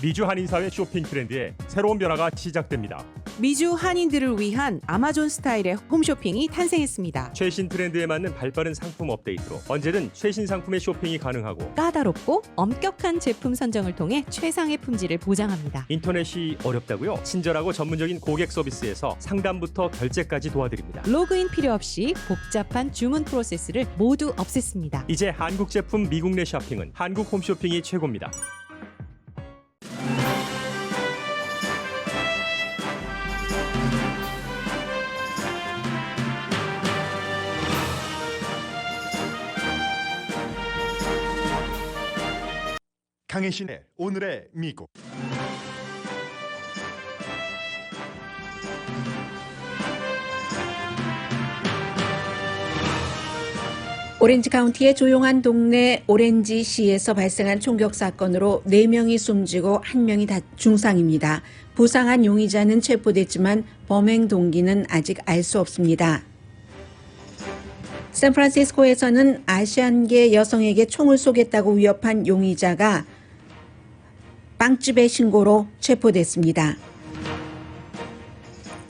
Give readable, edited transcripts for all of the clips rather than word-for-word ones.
미주 한인사회 쇼핑 트렌드에 새로운 변화가 시작됩니다. 미주 한인들을 위한 아마존 스타일의 홈쇼핑이 탄생했습니다. 최신 트렌드에 맞는 발빠른 상품 업데이트로 언제든 최신 상품의 쇼핑이 가능하고 까다롭고 엄격한 제품 선정을 통해 최상의 품질을 보장합니다. 인터넷이 어렵다고요? 친절하고 전문적인 고객 서비스에서 상담부터 결제까지 도와드립니다. 로그인 필요 없이 복잡한 주문 프로세스를 모두 없앴습니다. 이제 한국 제품 미국 내 쇼핑은 한국 홈쇼핑이 최고입니다. 강혜신의 오늘의 미국. 오렌지 카운티의 조용한 동네 오렌지시에서 발생한 총격 사건으로 4명이 숨지고 1명이 중상입니다. 부상한 용의자는 체포됐지만 범행 동기는 아직 알 수 없습니다. 샌프란시스코에서는 아시안계 여성에게 총을 쏘겠다고 위협한 용의자가 빵집의 신고로 체포됐습니다.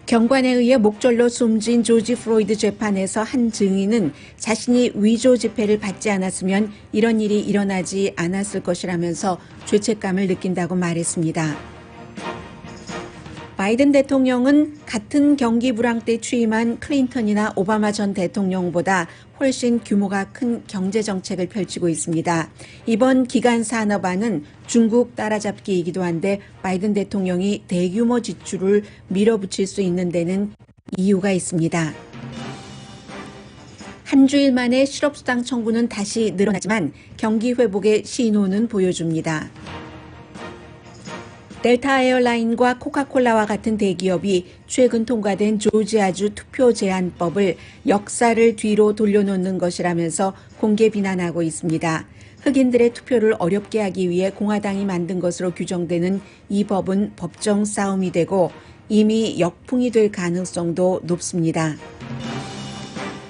경관에 의해 목절로 숨진 조지 플로이드 재판에서 한 증인은 자신이 위조 지폐를 받지 않았으면 이런 일이 일어나지 않았을 것이라면서 죄책감을 느낀다고 말했습니다. 바이든 대통령은 같은 경기 불황 때 취임한 클린턴이나 오바마 전 대통령보다 훨씬 규모가 큰 경제 정책을 펼치고 있습니다. 이번 기간 산업안은 중국 따라잡기이기도 한데 바이든 대통령이 대규모 지출을 밀어붙일 수 있는 데는 이유가 있습니다. 한 주일 만에 실업수당 청구는 다시 늘어나지만 경기 회복의 신호는 보여줍니다. 델타 에어라인과 코카콜라와 같은 대기업이 최근 통과된 조지아주 투표 제한법을 역사를 뒤로 돌려놓는 것이라면서 공개 비난하고 있습니다. 흑인들의 투표를 어렵게 하기 위해 공화당이 만든 것으로 규정되는 이 법은 법정 싸움이 되고 이미 역풍이 될 가능성도 높습니다.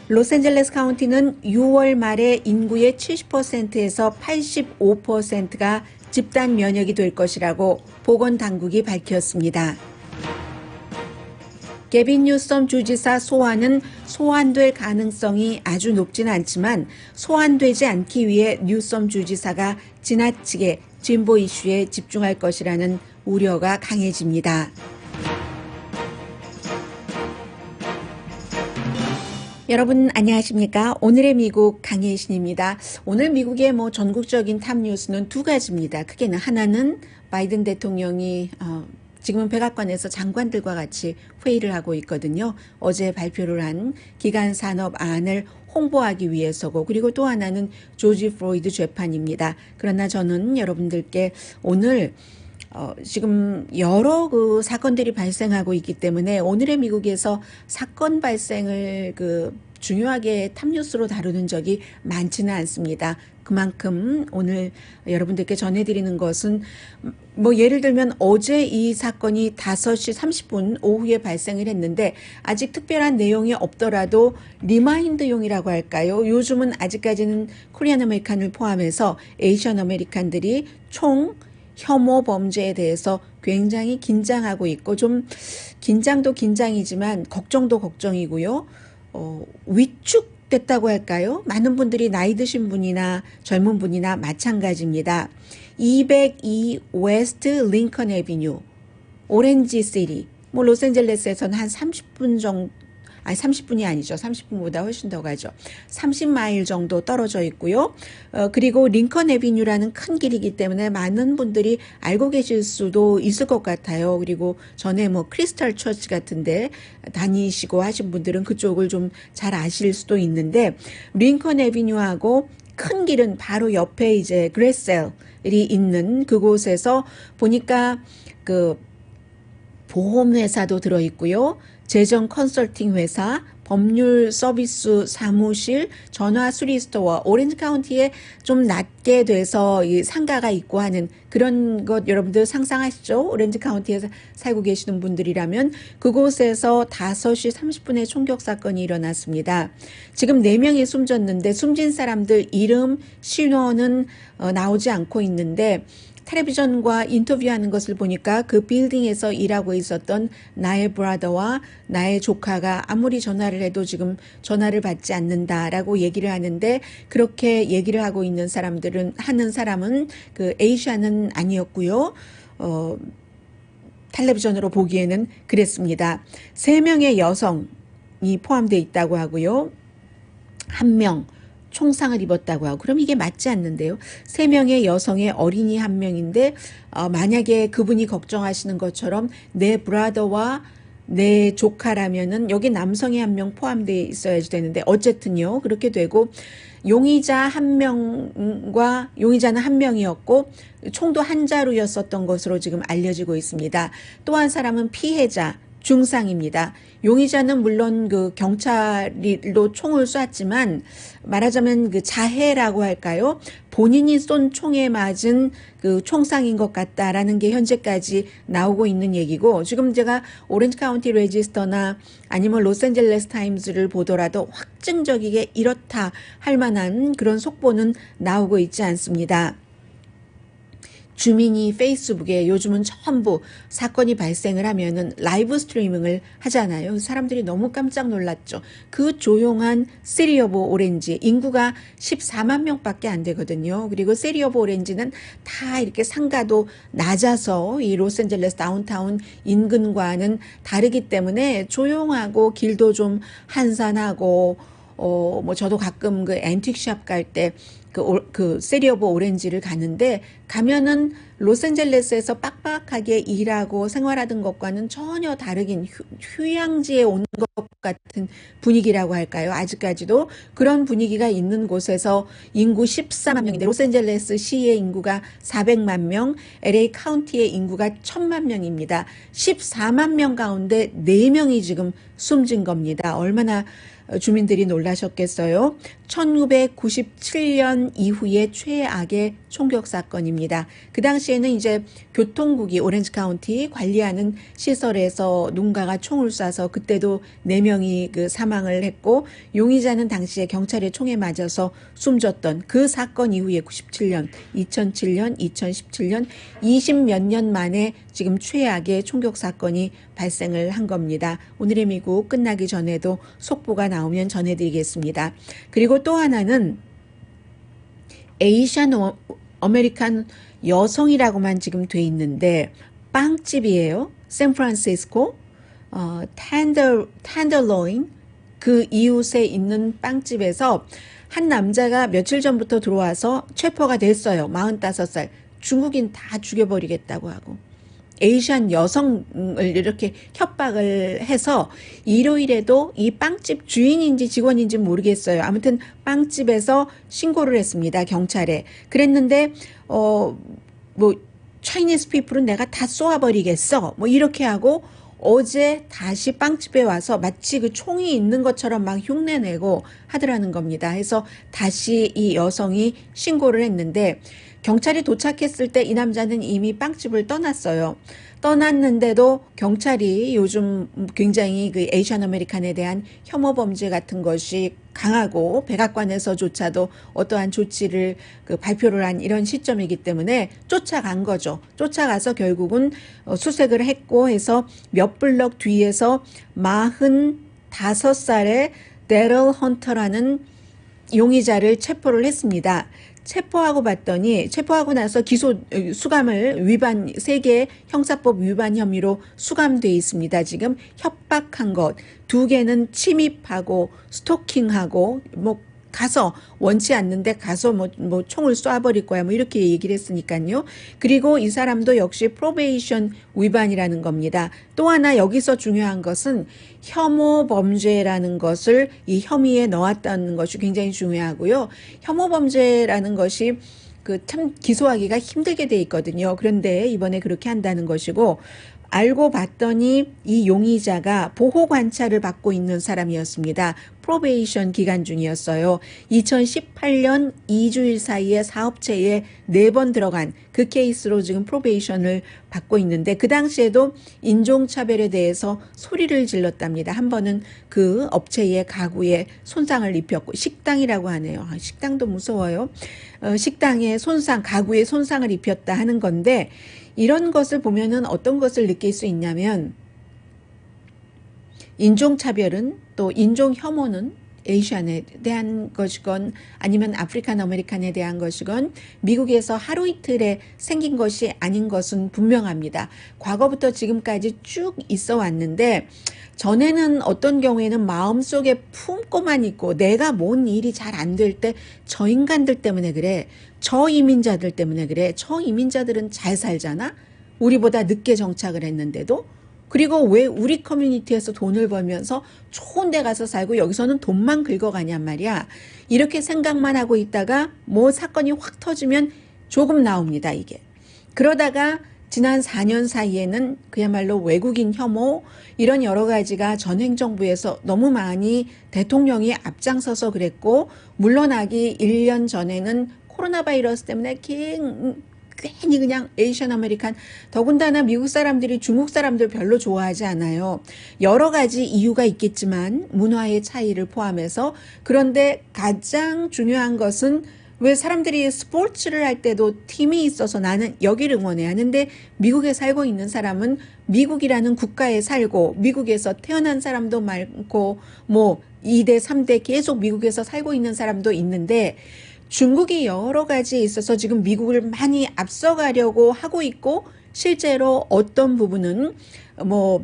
로스앤젤레스 카운티는 6월 말에 인구의 70%에서 85%가 집단 면역이 될 것이라고 보건당국이 밝혔습니다. 게빈 뉴섬 주지사 소환은 소환될 가능성이 아주 높지는 않지만 소환되지 않기 위해 뉴섬 주지사가 지나치게 진보 이슈에 집중할 것이라는 우려가 강해집니다. 여러분 안녕하십니까? 오늘의 미국 강혜신입니다. 오늘 미국의 전국적인 탑 뉴스는 두 가지입니다. 크게는 하나는 바이든 대통령이 지금은 백악관에서 장관들과 같이 회의를 하고 있거든요. 어제 발표를 한 기간 산업안을 홍보하기 위해서고, 그리고 또 하나는 조지 플로이드 재판입니다. 그러나 저는 여러분들께 오늘 지금 여러 사건들이 발생하고 있기 때문에 오늘의 미국에서 사건 발생을 중요하게 탑뉴스로 다루는 적이 많지는 않습니다. 그만큼 오늘 여러분들께 전해드리는 것은 예를 들면 어제 이 사건이 5시 30분 오후에 발생을 했는데 아직 특별한 내용이 없더라도 리마인드용이라고 할까요? 요즘은 아직까지는 코리안 아메리칸을 포함해서 에이션 아메리칸들이 총 혐오 범죄에 대해서 굉장히 긴장하고 있고, 좀 긴장도 긴장이지만 걱정도 걱정이고요. 위축됐다고 할까요? 많은 분들이 나이 드신 분이나 젊은 분이나 마찬가지입니다. 202 웨스트 링컨 애비뉴, 오렌지 시티, 로스앤젤레스에서는 한 30분 정도, 30분이 아니죠. 30분보다 훨씬 더 가죠. 30마일 정도 떨어져 있고요. 그리고 링컨 애비뉴라는 큰 길이기 때문에 많은 분들이 알고 계실 수도 있을 것 같아요. 그리고 전에 크리스탈 처치 같은데 다니시고 하신 분들은 그쪽을 좀 잘 아실 수도 있는데, 링컨 애비뉴하고 큰 길은 바로 옆에 이제 그레셀이 있는 그곳에서 보니까 보험회사도 들어있고요. 재정 컨설팅 회사, 법률 서비스 사무실, 전화 수리 스토어, 오렌지 카운티에 좀 낮게 돼서 이 상가가 있고 하는 그런 것 여러분들 상상하시죠? 오렌지 카운티에 살고 계시는 분들이라면 그곳에서 5시 30분에 총격 사건이 일어났습니다. 지금 4명이 숨졌는데 숨진 사람들 이름, 신원은 나오지 않고 있는데 텔레비전과 인터뷰하는 것을 보니까 그 빌딩에서 일하고 있었던 나의 브라더와 나의 조카가 아무리 전화를 해도 지금 전화를 받지 않는다라고 얘기를 하는데, 그렇게 얘기를 하고 있는 하는 사람은 그 에이샤는 아니었고요. 텔레비전으로 보기에는 그랬습니다. 3명의 여성이 포함되어 있다고 하고요. 1명 총상을 입었다고 하고, 그럼 이게 맞지 않는데요. 3명의 여성의 어린이 1명인데 만약에 그분이 걱정하시는 것처럼 내 브라더와 내 조카라면은 여기 남성이 1명 포함되어 있어야지 되는데, 어쨌든요 그렇게 되고, 용의자는 1명이었고 총도 한 자루였었던 것으로 지금 알려지고 있습니다. 또 한 사람은 피해자 중상입니다. 용의자는 물론 그 경찰로 총을 쐈지만 말하자면 그 자해라고 할까요? 본인이 쏜 총에 맞은 그 총상인 것 같다라는 게 현재까지 나오고 있는 얘기고, 지금 제가 오렌지 카운티 레지스터나 아니면 로스앤젤레스 타임즈를 보더라도 확증적이게 이렇다 할 만한 그런 속보는 나오고 있지 않습니다. 주민이 페이스북에 요즘은 전부 사건이 발생을 하면은 라이브 스트리밍을 하잖아요. 사람들이 너무 깜짝 놀랐죠. 그 조용한 시티 오브 오렌지, 인구가 14만 명밖에 안 되거든요. 그리고 시티 오브 오렌지는 다 이렇게 상가도 낮아서 이 로스앤젤레스 다운타운 인근과는 다르기 때문에 조용하고 길도 좀 한산하고, 뭐 저도 가끔 그 앤틱샵 갈 때 그 시티 오브 오렌지를 가는데, 가면은 로스앤젤레스에서 빡빡하게 일하고 생활하던 것과는 전혀 다르긴 휴양지에 온 것 같은 분위기라고 할까요? 아직까지도 그런 분위기가 있는 곳에서 인구 14만 명인데, 로스앤젤레스 시의 인구가 400만 명, LA 카운티의 인구가 1000만 명입니다. 14만 명 가운데 4명이 지금 숨진 겁니다. 얼마나 주민들이 놀라셨겠어요. 1997년 이후에 최악의 총격 사건입니다. 그 당시에는 이제 교통국이 오렌지 카운티 관리하는 시설에서 누군가가 총을 쏴서 그때도 4명이 그 사망을 했고, 용의자는 당시에 경찰의 총에 맞아서 숨졌던 그 사건 이후에 97년, 2007년, 2017년 20몇 년 만에 지금 최악의 총격 사건이 발생을 한 겁니다. 오늘의 미국 끝나기 전에도 속보가 나오면 전해드리겠습니다. 그리고 또 하나는 에이시안 아메리칸 여성이라고만 지금 돼 있는데 빵집이에요. 샌프란시스코 텐더로인 그 이웃에 있는 빵집에서 한 남자가 며칠 전부터 들어와서 체포가 됐어요. 45살. 중국인 다 죽여버리겠다고 하고, 에이시안 여성을 이렇게 협박을 해서 일요일에도 이 빵집 주인인지 직원인지 모르겠어요. 아무튼 빵집에서 신고를 했습니다. 경찰에. 그랬는데 뭐 차이니스 피플은 내가 다 쏘아버리겠어. 뭐 이렇게 하고 어제 다시 빵집에 와서 마치 그 총이 있는 것처럼 막 흉내내고 하더라는 겁니다. 해서 다시 이 여성이 신고를 했는데, 경찰이 도착했을 때 이 남자는 이미 빵집을 떠났어요. 떠났는데도 경찰이 요즘 굉장히 그 에이시안 아메리칸에 대한 혐오 범죄 같은 것이 강하고 백악관에서조차도 어떠한 조치를 발표를 한 이런 시점이기 때문에 쫓아간 거죠. 쫓아가서 결국은 수색을 했고 해서 몇 블럭 뒤에서 45살의 데럴 헌터라는 용의자를 체포를 했습니다. 체포하고 나서 수감을 3개 형사법 위반 혐의로 수감돼 있습니다. 지금 협박한 것, 2개는 침입하고 스토킹하고 가서 원치 않는데 가서 총을 쏴버릴 거야 이렇게 얘기를 했으니까요. 그리고 이 사람도 역시 프로베이션 위반이라는 겁니다. 또 하나 여기서 중요한 것은 혐오 범죄라는 것을 이 혐의에 넣었다는 것이 굉장히 중요하고요. 혐오 범죄라는 것이 참 기소하기가 힘들게 돼 있거든요. 그런데 이번에 그렇게 한다는 것이고, 알고 봤더니 이 용의자가 보호 관찰을 받고 있는 사람이었습니다. 프로베이션 기간 중이었어요. 2018년 2주일 사이에 사업체에 4번 들어간 그 케이스로 지금 프로베이션을 받고 있는데 그 당시에도 인종차별에 대해서 소리를 질렀답니다. 한 번은 그 업체의 가구에 손상을 입혔고 식당이라고 하네요. 식당도 무서워요. 식당에 손상, 가구에 손상을 입혔다 하는 건데 이런 것을 보면은 어떤 것을 느낄 수 있냐면 인종차별은 또 인종혐오는 에이시안에 대한 것이건 아니면 아프리칸 아메리칸에 대한 것이건 미국에서 하루 이틀에 생긴 것이 아닌 것은 분명합니다. 과거부터 지금까지 쭉 있어 왔는데 전에는 어떤 경우에는 마음속에 품고만 있고 내가 뭔 일이 잘 안 될 때 저 인간들 때문에 그래. 저 이민자들 때문에 그래. 저 이민자들은 잘 살잖아. 우리보다 늦게 정착을 했는데도. 그리고 왜 우리 커뮤니티에서 돈을 벌면서 좋은 데 가서 살고 여기서는 돈만 긁어가냔 말이야. 이렇게 생각만 하고 있다가 뭐 사건이 확 터지면 조금 나옵니다, 이게. 그러다가 지난 4년 사이에는 그야말로 외국인 혐오 이런 여러 가지가 전 행정부에서 너무 많이 대통령이 앞장서서 그랬고 물러나기 1년 전에는 코로나 바이러스 때문에 괜히 그냥 에이시안 아메리칸 더군다나 미국 사람들이 중국 사람들 별로 좋아하지 않아요. 여러 가지 이유가 있겠지만 문화의 차이를 포함해서 그런데 가장 중요한 것은 왜 사람들이 스포츠를 할 때도 팀이 있어서 나는 여기를 응원해 하는데 미국에 살고 있는 사람은 미국이라는 국가에 살고 미국에서 태어난 사람도 많고 뭐 2대 3대 계속 미국에서 살고 있는 사람도 있는데 중국이 여러 가지에 있어서 지금 미국을 많이 앞서가려고 하고 있고 실제로 어떤 부분은 뭐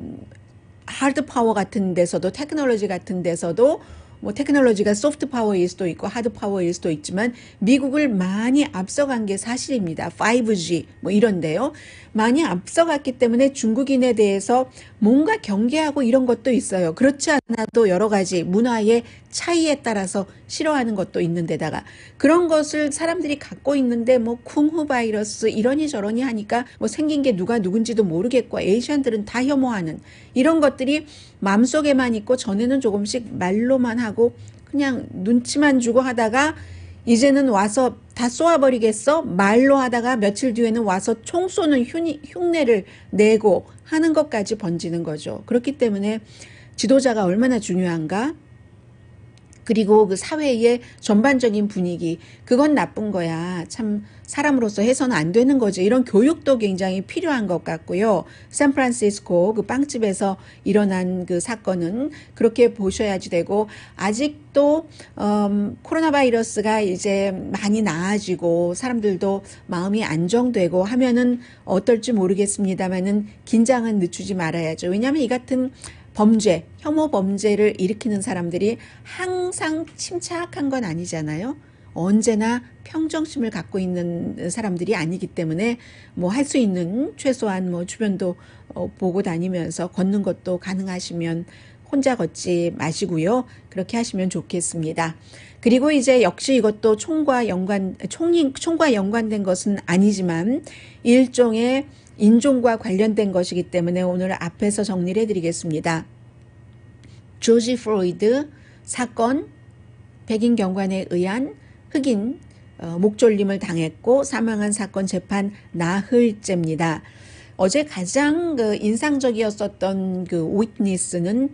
하드 파워 같은 데서도 테크놀로지 같은 데서도 뭐 테크놀로지가 소프트 파워일 수도 있고 하드 파워일 수도 있지만 미국을 많이 앞서간 게 사실입니다. 5G 뭐 이런데요. 많이 앞서갔기 때문에 중국인에 대해서 뭔가 경계하고 이런 것도 있어요. 그렇지 않아도 여러 가지 문화의 차이에 따라서 싫어하는 것도 있는데다가 그런 것을 사람들이 갖고 있는데 뭐 쿵후 바이러스 이러니 저러니 하니까 뭐 생긴 게 누가 누군지도 모르겠고 에이시안들은 다 혐오하는 이런 것들이 마음속에만 있고 전에는 조금씩 말로만 하고 그냥 눈치만 주고 하다가 이제는 와서 다 쏘아버리겠어? 말로 하다가 며칠 뒤에는 와서 총 쏘는 흉내를 내고 하는 것까지 번지는 거죠. 그렇기 때문에 지도자가 얼마나 중요한가? 그리고 그 사회의 전반적인 분위기 그건 나쁜 거야. 참 사람으로서 해서는 안 되는 거죠. 이런 교육도 굉장히 필요한 것 같고요. 샌프란시스코 그 빵집에서 일어난 그 사건은 그렇게 보셔야지 되고 아직도 코로나 바이러스가 이제 많이 나아지고 사람들도 마음이 안정되고 하면은 어떨지 모르겠습니다만은 긴장은 늦추지 말아야죠. 왜냐하면 이 같은 범죄, 혐오 범죄를 일으키는 사람들이 항상 침착한 건 아니잖아요. 언제나 평정심을 갖고 있는 사람들이 아니기 때문에 뭐 할 수 있는 최소한 뭐 주변도 보고 다니면서 걷는 것도 가능하시면 혼자 걷지 마시고요. 그렇게 하시면 좋겠습니다. 그리고 이제 역시 이것도 총과 연관된 것은 아니지만 일종의 인종과 관련된 것이기 때문에 오늘 앞에서 정리를 해드리겠습니다. 조지 플로이드 사건 백인 경관에 의한 흑인 목졸림을 당했고 사망한 사건 재판 나흘째입니다. 어제 가장 그 인상적이었었던 그 위트니스는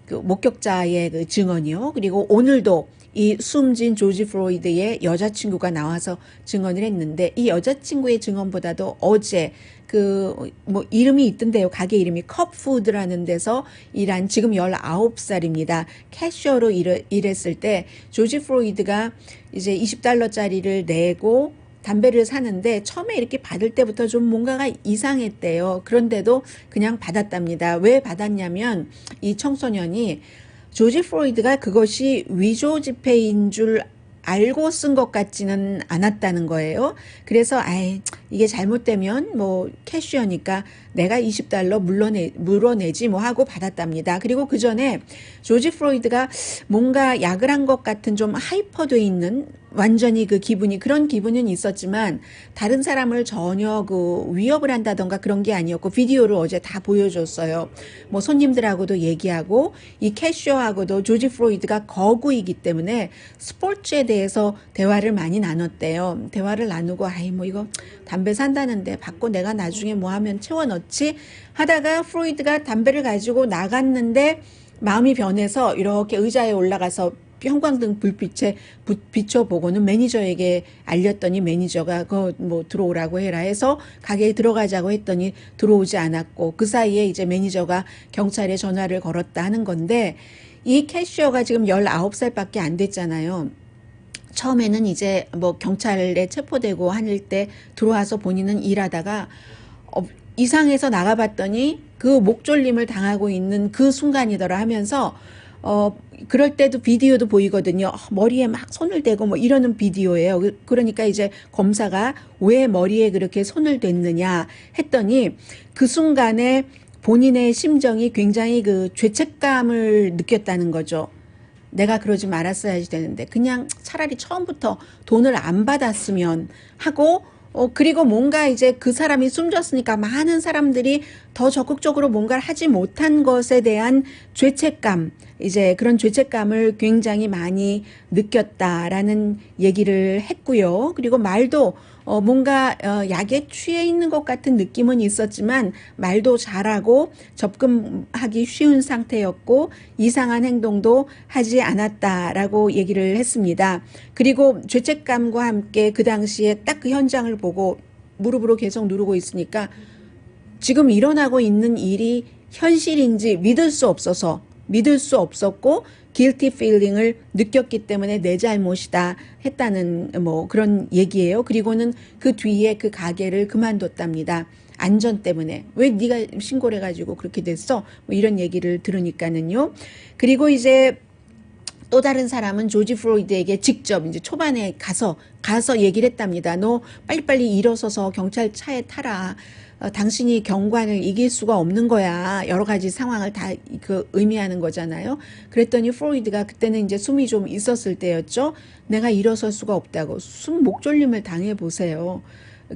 그 목격자의 그 증언이요. 그리고 오늘도 이 숨진 조지 플로이드의 여자친구가 나와서 증언을 했는데 이 여자친구의 증언보다도 어제 그 뭐 이름이 있던데요. 가게 이름이 컵푸드라는 데서 일한 지금 19살입니다. 캐셔로 일했을 때 조지 플로이드가 이제 $20짜리를 내고 담배를 사는데 처음에 이렇게 받을 때부터 좀 뭔가가 이상했대요. 그런데도 그냥 받았답니다. 왜 받았냐면 이 청소년이 조지 플로이드가 그것이 위조 지폐인 줄 알고 쓴 것 같지는 않았다는 거예요. 그래서 이게 잘못되면 뭐 캐시어니까 내가 $20 물어내지 뭐 하고 받았답니다. 그리고 그 전에 조지 플로이드가 뭔가 약을 한 것 같은 좀 하이퍼돼 있는 완전히 그 기분이 그런 기분은 있었지만 다른 사람을 전혀 그 위협을 한다던가 그런 게 아니었고 비디오를 어제 다 보여줬어요. 뭐 손님들하고도 얘기하고 이 캐셔하고도 조지 프로이드가 거구이기 때문에 스포츠에 대해서 대화를 많이 나눴대요. 대화를 나누고 아이 뭐 이거 담배 산다는데 받고 내가 나중에 뭐 하면 채워 넣지 하다가 프로이드가 담배를 가지고 나갔는데 마음이 변해서 이렇게 의자에 올라가서 형광등 불빛에 비춰보고는 매니저에게 알렸더니 매니저가 그 뭐 들어오라고 해라 해서 가게에 들어가자고 했더니 들어오지 않았고 그 사이에 이제 매니저가 경찰에 전화를 걸었다 하는 건데 이 캐셔가 지금 19살밖에 안 됐잖아요. 처음에는 이제 뭐 경찰에 체포되고 할 때 들어와서 본인은 일하다가 이상해서 나가봤더니 그 목졸림을 당하고 있는 그 순간이더라 하면서 그럴 때도 비디오도 보이거든요. 머리에 막 손을 대고 뭐 이러는 비디오예요. 그러니까 이제 검사가 왜 머리에 그렇게 손을 댔느냐 했더니 그 순간에 본인의 심정이 굉장히 그 죄책감을 느꼈다는 거죠. 내가 그러지 말았어야지 되는데 그냥 차라리 처음부터 돈을 안 받았으면 하고 그리고 뭔가 이제 그 사람이 숨졌으니까 많은 사람들이 더 적극적으로 뭔가를 하지 못한 것에 대한 죄책감, 이제 그런 죄책감을 굉장히 많이 느꼈다라는 얘기를 했고요. 그리고 말도 뭔가 약에 취해 있는 것 같은 느낌은 있었지만 말도 잘하고 접근하기 쉬운 상태였고 이상한 행동도 하지 않았다라고 얘기를 했습니다. 그리고 죄책감과 함께 그 당시에 딱 그 현장을 보고 무릎으로 계속 누르고 있으니까 지금 일어나고 있는 일이 현실인지 믿을 수 없었고 guilty feeling을 느꼈기 때문에 내 잘못이다 했다는 뭐 그런 얘기예요. 그리고는 그 뒤에 그 가게를 그만뒀답니다. 안전 때문에. 왜 네가 신고를 해가지고 그렇게 됐어? 뭐 이런 얘기를 들으니까는요. 그리고 이제 또 다른 사람은 조지 프로이드에게 직접 이제 초반에 가서 얘기를 했답니다. 너 빨리빨리 일어서서 경찰차에 타라. 당신이 경관을 이길 수가 없는 거야. 여러 가지 상황을 다 그 의미하는 거잖아요. 그랬더니 프로이드가 그때는 이제 숨이 좀 있었을 때였죠. 내가 일어설 수가 없다고. 숨 목졸림을 당해보세요.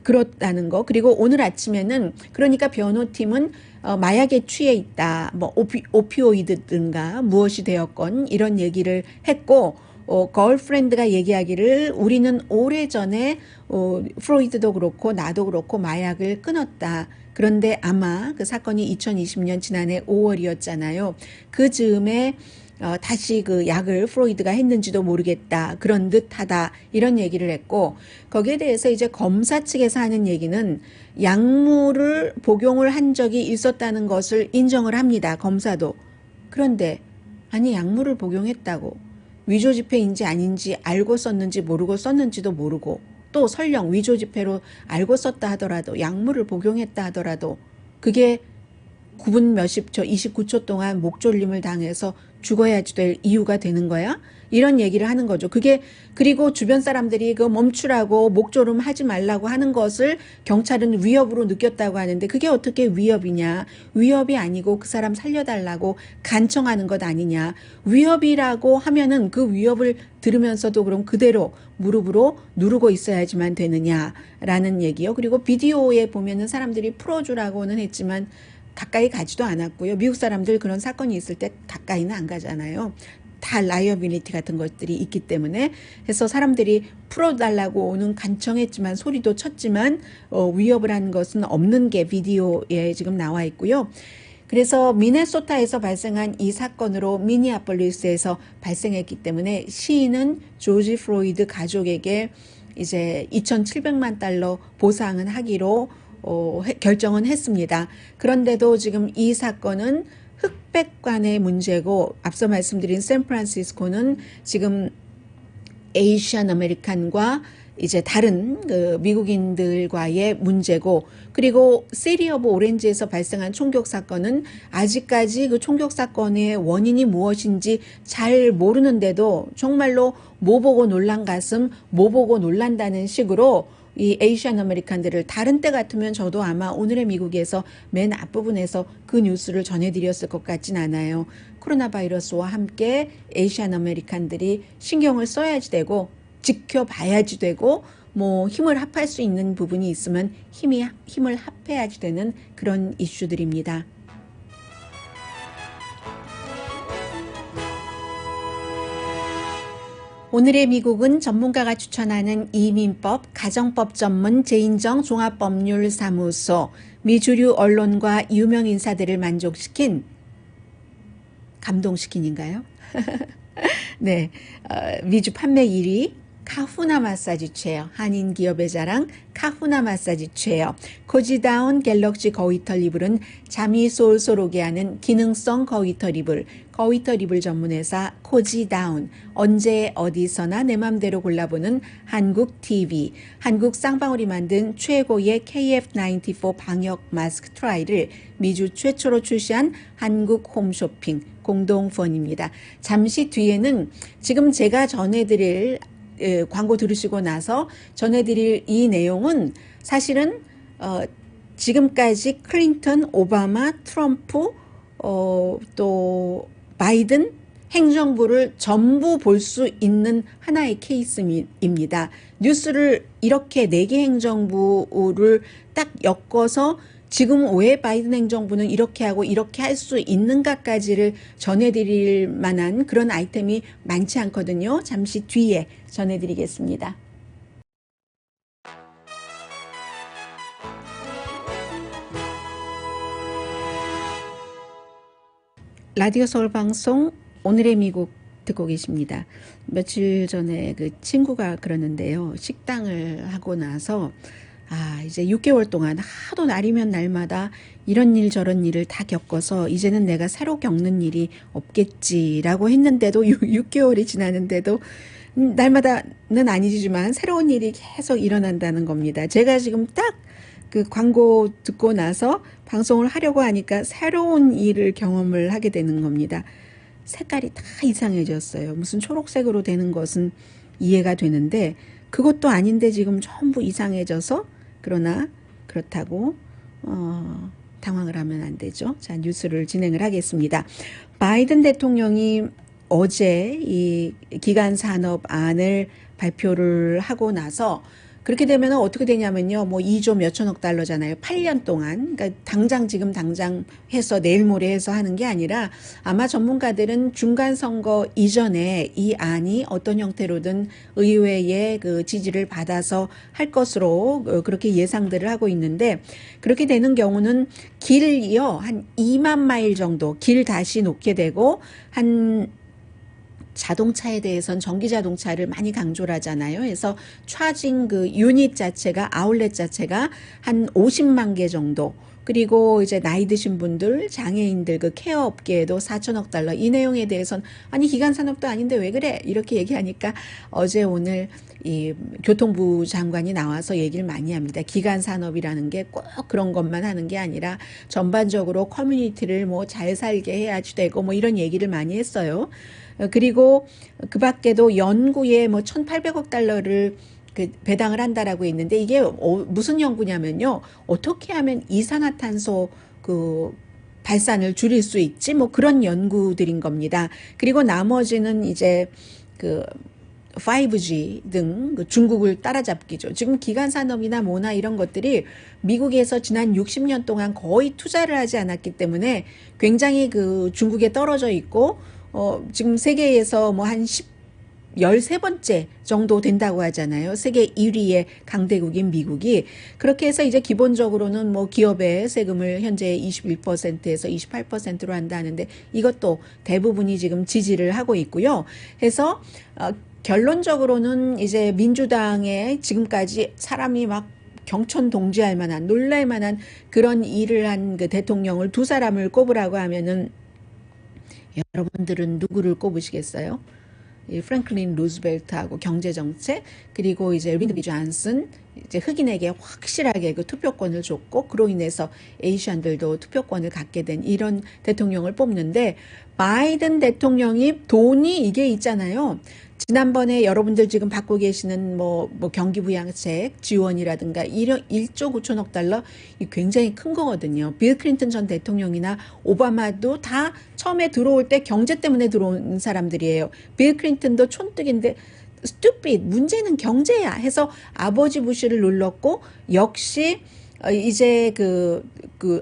그렇다는 거. 그리고 오늘 아침에는 그러니까 변호팀은 마약에 취해 있다. 뭐 오피오이드든가 무엇이 되었건 이런 얘기를 했고 걸프렌드가 얘기하기를 우리는 오래전에 프로이드도 그렇고 나도 그렇고 마약을 끊었다. 그런데 아마 그 사건이 2020년 지난해 5월이었잖아요. 그 즈음에 다시 그 약을 프로이드가 했는지도 모르겠다. 그런 듯하다. 이런 얘기를 했고 거기에 대해서 이제 검사 측에서 하는 얘기는 약물을 복용을 한 적이 있었다는 것을 인정을 합니다. 검사도. 그런데 아니 약물을 복용했다고. 위조지폐인지 아닌지 알고 썼는지 모르고 썼는지도 모르고 또 설령 위조지폐로 알고 썼다 하더라도 약물을 복용했다 하더라도 그게 9분 몇십 초 29초 동안 목졸림을 당해서 죽어야지 될 이유가 되는 거야? 이런 얘기를 하는 거죠. 그게 그리고 주변 사람들이 그 멈추라고 목졸음 하지 말라고 하는 것을 경찰은 위협으로 느꼈다고 하는데 그게 어떻게 위협이냐? 위협이 아니고 그 사람 살려달라고 간청하는 것 아니냐? 위협이라고 하면은 그 위협을 들으면서도 그럼 그대로 무릎으로 누르고 있어야지만 되느냐라는 얘기요. 그리고 비디오에 보면은 사람들이 풀어주라고는 했지만 가까이 가지도 않았고요. 미국 사람들 그런 사건이 있을 때 가까이는 안 가잖아요. 다 라이어빌리티 같은 것들이 있기 때문에 해서 사람들이 풀어달라고 오는 간청했지만 소리도 쳤지만 위협을 한 것은 없는 게 비디오에 지금 나와 있고요. 그래서 미네소타에서 발생한 이 사건으로 미니애폴리스에서 발생했기 때문에 시인은 조지 프로이드 가족에게 이제 2,700만 달러 보상은 하기로 결정은 했습니다. 그런데도 지금 이 사건은 흑백 간의 문제고 앞서 말씀드린 샌프란시스코는 지금 에이시안 아메리칸과 이제 다른 그 미국인들과의 문제고 그리고 시티 오브 오렌지에서 발생한 총격 사건은 아직까지 그 총격 사건의 원인이 무엇인지 잘 모르는데도 정말로 뭐 보고 놀란 가슴 뭐 보고 놀란다는 식으로 이 에이시안 아메리칸들을 다른 때 같으면 저도 아마 오늘의 미국에서 맨 앞부분에서 그 뉴스를 전해드렸을 것 같진 않아요. 코로나 바이러스와 함께 에이시안 아메리칸들이 신경을 써야지 되고 지켜봐야지 되고 뭐 힘을 합할 수 있는 부분이 있으면 힘을 합해야지 되는 그런 이슈들입니다. 오늘의 미국은 전문가가 추천하는 이민법, 가정법 전문 재인정 종합법률사무소, 미주류 언론과 유명 인사들을 만족시킨 감동시킨인가요? 네, 미주 판매 1위 카후나 마사지 체어, 한인 기업의 자랑 카후나 마사지 체어, 코지다운 갤럭시 거위털 이불은 잠이 솔솔 오게 하는 기능성 거위털 이불, 거위털 이불 전문회사 코지다운, 언제 어디서나 내 맘대로 골라보는 한국 TV, 한국 쌍방울이 만든 최고의 KF94 방역 마스크 트라이를 미주 최초로 출시한 한국 홈쇼핑 공동펀입니다. 잠시 뒤에는 지금 제가 전해드릴 광고 들으시고 나서 전해드릴 이 내용은 사실은 지금까지 클린턴, 오바마, 트럼프, 또 바이든 행정부를 전부 볼 수 있는 하나의 케이스입니다. 뉴스를 이렇게 4개 행정부를 딱 엮어서 지금 왜 바이든 행정부는 이렇게 하고 이렇게 할 수 있는가까지를 전해드릴 만한 그런 아이템이 많지 않거든요. 잠시 뒤에 전해드리겠습니다. 라디오 서울 방송 오늘의 미국 듣고 계십니다. 며칠 전에 그 친구가 그러는데요. 식당을 하고 나서 이제 6개월 동안 하도 날이면 날마다 이런 일 저런 일을 다 겪어서 이제는 내가 새로 겪는 일이 없겠지라고 했는데도 6개월이 지나는데도 날마다는 아니지만 새로운 일이 계속 일어난다는 겁니다. 제가 지금 딱 그 광고 듣고 나서 방송을 하려고 하니까 새로운 일을 경험을 하게 되는 겁니다. 색깔이 다 이상해졌어요. 무슨 초록색으로 되는 것은 이해가 되는데 그것도 아닌데 지금 전부 이상해져서 그러나 그렇다고 당황을 하면 안 되죠. 자, 뉴스를 진행을 하겠습니다. 바이든 대통령이 어제 이 기간 산업안을 발표를 하고 나서 그렇게 되면 어떻게 되냐면요. 뭐 2조 몇천억 달러잖아요. 8년 동안. 그러니까 당장 해서 내일 모레 해서 하는 게 아니라 아마 전문가들은 중간 선거 이전에 이 안이 어떤 형태로든 의회의 그 지지를 받아서 할 것으로 그렇게 예상들을 하고 있는데 그렇게 되는 경우는 길이요. 한 2만 마일 정도 길 다시 놓게 되고 한 자동차에 대해서는 전기 자동차를 많이 강조를 하잖아요. 그래서 차징 그 유닛 자체가 아울렛 자체가 한 50만 개 정도. 그리고 이제 나이 드신 분들, 장애인들 그 케어 업계에도 4천억 달러. 이 내용에 대해서는 아니 기간 산업도 아닌데 왜 그래? 이렇게 얘기하니까 어제 오늘 이 교통부 장관이 나와서 얘기를 많이 합니다. 기간 산업이라는 게 꼭 그런 것만 하는 게 아니라 전반적으로 커뮤니티를 뭐 잘 살게 해야지 되고 뭐 이런 얘기를 많이 했어요. 그리고 그 밖에도 연구에 뭐 1,800억 달러를 그 배당을 한다라고 했는데 이게 무슨 연구냐면요. 어떻게 하면 이산화탄소 그 발산을 줄일 수 있지? 뭐 그런 연구들인 겁니다. 그리고 나머지는 이제 그 5G 등 그 중국을 따라잡기죠. 지금 기간 산업이나 뭐나 이런 것들이 미국에서 지난 60년 동안 거의 투자를 하지 않았기 때문에 굉장히 그 중국에 떨어져 있고 지금 세계에서 뭐 한 13번째 정도 된다고 하잖아요. 세계 1위의 강대국인 미국이. 그렇게 해서 이제 기본적으로는 뭐 기업의 세금을 현재 21%에서 28%로 한다 하는데 이것도 대부분이 지금 지지를 하고 있고요. 해서 결론적으로는 이제 민주당의 지금까지 사람이 막 경천동지할 만한 놀랄 만한 그런 일을 한 그 대통령을 두 사람을 꼽으라고 하면은 여러분들은 누구를 꼽으시겠어요? 프랭클린 루즈벨트하고 경제정책 그리고 이제 리드 존슨 이제 흑인에게 확실하게 그 투표권을 줬고 그로 인해서 에이시안들도 투표권을 갖게 된 이런 대통령을 뽑는데 바이든 대통령이 돈이 이게 있잖아요. 지난번에 여러분들 지금 받고 계시는 뭐 경기부양책 지원이라든가 이런 1조 9천억 달러 이 굉장히 큰 거거든요. 빌 클린턴 전 대통령이나 오바마도 다 처음에 들어올 때 경제 때문에 들어온 사람들이에요. 빌 클린턴도 촌뜨기인데 stupid, 문제는 경제야 해서 아버지 부시를 눌렀고, 역시 이제 그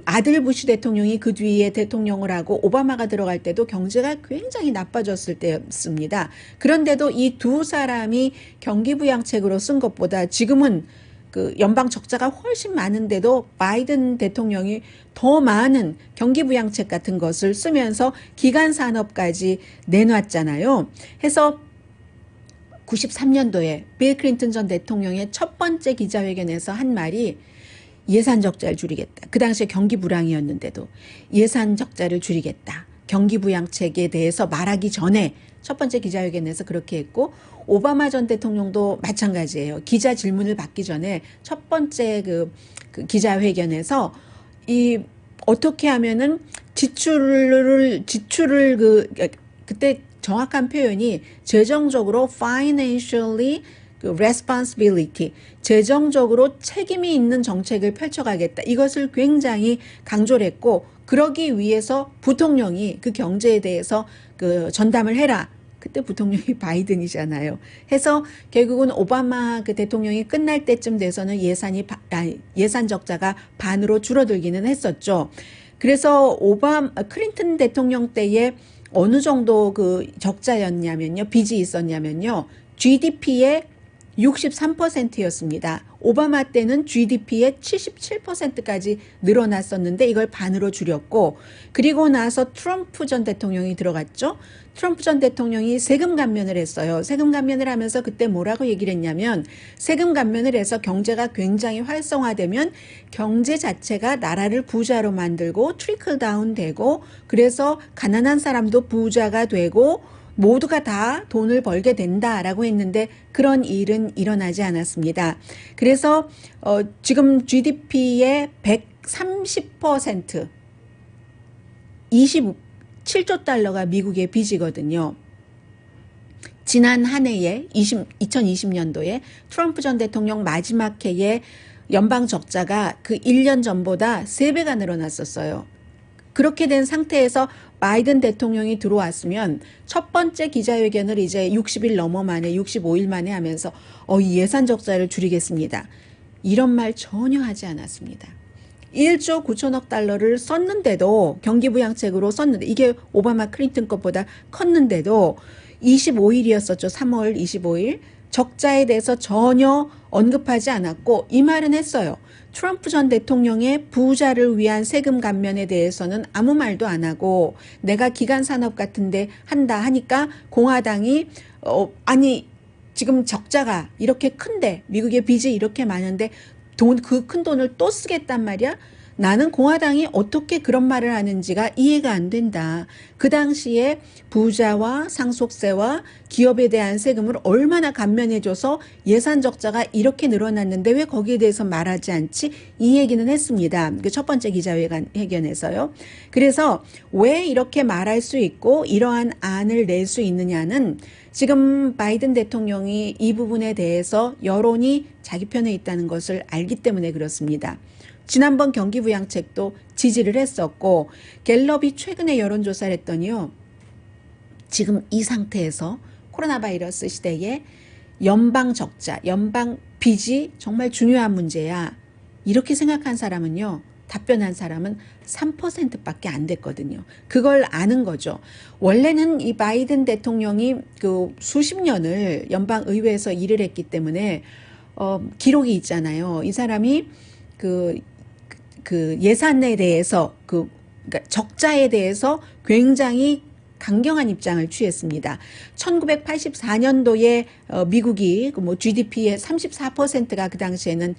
아들 부시 대통령이 그 뒤에 대통령을 하고 오바마가 들어갈 때도 경제가 굉장히 나빠졌을 때였습니다. 그런데도 이 두 사람이 경기부양책으로 쓴 것보다 지금은 그 연방 적자가 훨씬 많은데도 바이든 대통령이 더 많은 경기부양책 같은 것을 쓰면서 기간 산업까지 내놨잖아요. 해서 93년도에 빌 클린턴 전 대통령의 첫 번째 기자회견에서 한 말이 예산 적자를 줄이겠다. 그 당시에 경기 불황이었는데도 예산 적자를 줄이겠다. 경기 부양책에 대해서 말하기 전에 첫 번째 기자회견에서 그렇게 했고, 오바마 전 대통령도 마찬가지예요. 기자 질문을 받기 전에 첫 번째 그 기자회견에서 어떻게 하면은 지출을 그때 정확한 표현이 재정적으로 financially responsibility, 재정적으로 책임이 있는 정책을 펼쳐가겠다. 이것을 굉장히 강조를 했고, 그러기 위해서 부통령이 그 경제에 대해서 전담을 해라. 그때 부통령이 바이든이잖아요. 해서 결국은 오바마 그 대통령이 끝날 때쯤 돼서는 예산 적자가 반으로 줄어들기는 했었죠. 그래서 클린턴 대통령 때에 어느 정도 그 적자였냐면요, 빚이 있었냐면요, GDP의 63%였습니다. 오바마 때는 GDP의 77%까지 늘어났었는데 이걸 반으로 줄였고, 그리고 나서 트럼프 전 대통령이 들어갔죠. 트럼프 전 대통령이 세금 감면을 했어요. 세금 감면을 하면서 그때 뭐라고 얘기를 했냐면, 세금 감면을 해서 경제가 굉장히 활성화되면 경제 자체가 나라를 부자로 만들고 트리클 다운 되고, 그래서 가난한 사람도 부자가 되고 모두가 다 돈을 벌게 된다라고 했는데 그런 일은 일어나지 않았습니다. 그래서 지금 GDP의 130%, 27조 달러가 미국의 빚이거든요. 지난 한 해에 2020년도에 트럼프 전 대통령 마지막 해에 연방 적자가 그 1년 전보다 3배가 늘어났었어요. 그렇게 된 상태에서 바이든 대통령이 들어왔으면 첫 번째 기자회견을 이제 60일 넘어 만에 65일 만에 하면서 이 예산 적자를 줄이겠습니다. 이런 말 전혀 하지 않았습니다. 1조 9천억 달러를 썼는데도, 경기부양책으로 썼는데, 이게 오바마 클린턴 것보다 컸는데도 25일이었었죠. 3월 25일. 적자에 대해서 전혀 언급하지 않았고, 이 말은 했어요. 트럼프 전 대통령의 부자를 위한 세금 감면에 대해서는 아무 말도 안 하고, 내가 기간 산업 같은데 한다 하니까 공화당이 아니 지금 적자가 이렇게 큰데, 미국의 빚이 이렇게 많은데 그 큰 돈을 또 쓰겠단 말이야? 나는 공화당이 어떻게 그런 말을 하는지가 이해가 안 된다. 그 당시에 부자와 상속세와 기업에 대한 세금을 얼마나 감면해줘서 예산 적자가 이렇게 늘어났는데 왜 거기에 대해서 말하지 않지? 이 얘기는 했습니다. 첫 번째 기자회견에서요. 그래서 왜 이렇게 말할 수 있고 이러한 안을 낼 수 있느냐는, 지금 바이든 대통령이 이 부분에 대해서 여론이 자기 편에 있다는 것을 알기 때문에 그렇습니다. 지난번 경기부양책도 지지를 했었고, 갤럽이 최근에 여론조사를 했더니요, 지금 이 상태에서 코로나 바이러스 시대에 연방 적자, 연방 빚이 정말 중요한 문제야, 이렇게 생각한 사람은요, 답변한 사람은 3%밖에 안 됐거든요. 그걸 아는 거죠. 원래는 이 바이든 대통령이 그 수십 년을 연방 의회에서 일을 했기 때문에 기록이 있잖아요. 이 사람이 그 예산에 대해서 그러니까 적자에 대해서 굉장히 강경한 입장을 취했습니다. 1984년도에 미국이 GDP의 34%가 그 당시에는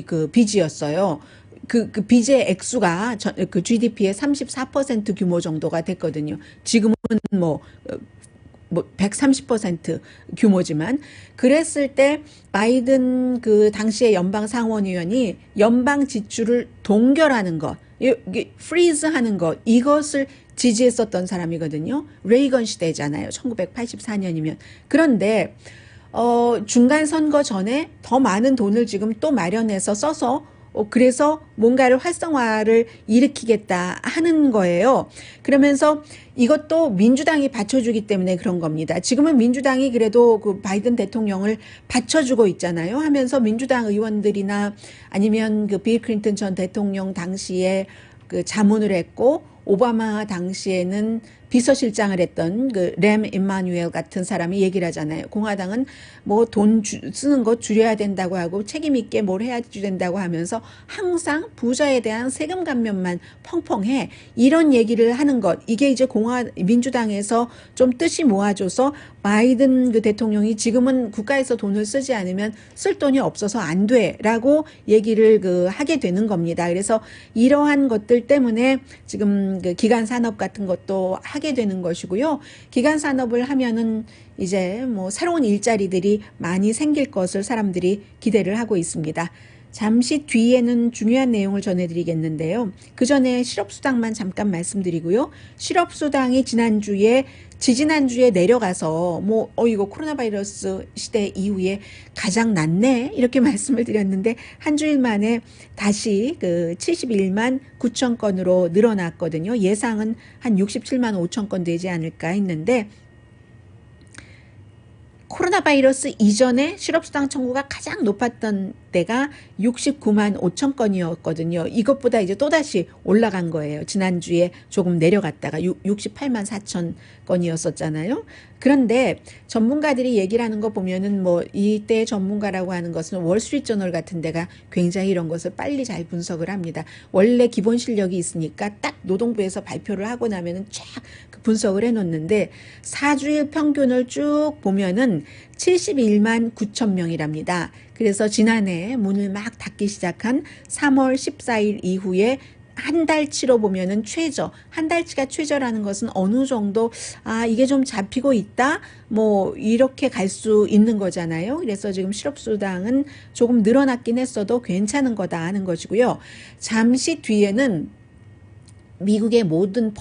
그 빚이었어요. 그 빚의 액수가 그 GDP의 34% 규모 정도가 됐거든요. 지금은 130% 규모지만, 그랬을 때 바이든 그 당시의 연방 상원의원이 연방 지출을 동결하는 것, 프리즈하는 것, 이것을 지지했었던 사람이거든요. 레이건 시대잖아요. 1984년이면. 그런데 중간 선거 전에 더 많은 돈을 지금 또 마련해서 써서 그래서 뭔가를 활성화를 일으키겠다 하는 거예요. 그러면서 이것도 민주당이 받쳐주기 때문에 그런 겁니다. 지금은 민주당이 그래도 그 바이든 대통령을 받쳐주고 있잖아요. 하면서 민주당 의원들이나 아니면 그 빌 클린턴 전 대통령 당시에 그 자문을 했고, 오바마 당시에는 비서실장을 했던 그 램 임마누엘 같은 사람이 얘기를 하잖아요. 공화당은 뭐 돈 쓰는 거 줄여야 된다고 하고 책임 있게 뭘 해야 된다고 하면서 항상 부자에 대한 세금 감면만 펑펑해. 이런 얘기를 하는 것. 이게 이제 민주당에서 좀 뜻이 모아줘서 바이든 그 대통령이 지금은 국가에서 돈을 쓰지 않으면 쓸 돈이 없어서 안 돼라고 얘기를 하게 되는 겁니다. 그래서 이러한 것들 때문에 지금 그 기간 산업 같은 것도 하게 되는 것이고요. 기간 산업을 하면은 이제 뭐 새로운 일자리들이 많이 생길 것을 사람들이 기대를 하고 있습니다. 잠시 뒤에는 중요한 내용을 전해드리겠는데요. 그 전에 실업수당만 잠깐 말씀드리고요. 실업수당이 지지난주에 내려가서 이거 코로나 바이러스 시대 이후에 가장 낮네 이렇게 말씀을 드렸는데 한 주일 만에 다시 그 71만 9천 건으로 늘어났거든요. 예상은 한 67만 5천 건 되지 않을까 했는데, 코로나 바이러스 이전에 실업수당 청구가 가장 높았던 때가 69만 5천 건이었거든요. 이것보다 이제 또다시 올라간 거예요. 지난주에 조금 내려갔다가 68만 4천 건이었었잖아요. 그런데 전문가들이 얘기를 하는 거 보면은 이때 전문가라고 하는 것은 월스트리트저널 같은 데가 굉장히 이런 것을 빨리 잘 분석을 합니다. 원래 기본 실력이 있으니까 딱 노동부에서 발표를 하고 나면은 쫙 분석을 해놓는데 4주일 평균을 쭉 보면은 71만 9천 명이랍니다. 그래서 지난해 문을 막 닫기 시작한 3월 14일 이후에 한 달치로 보면은 한 달치가 최저라는 것은 어느 정도 이게 좀 잡히고 있다 이렇게 갈 수 있는 거잖아요. 그래서 지금 실업수당은 조금 늘어났긴 했어도 괜찮은 거다 하는 것이고요. 잠시 뒤에는 미국의 모든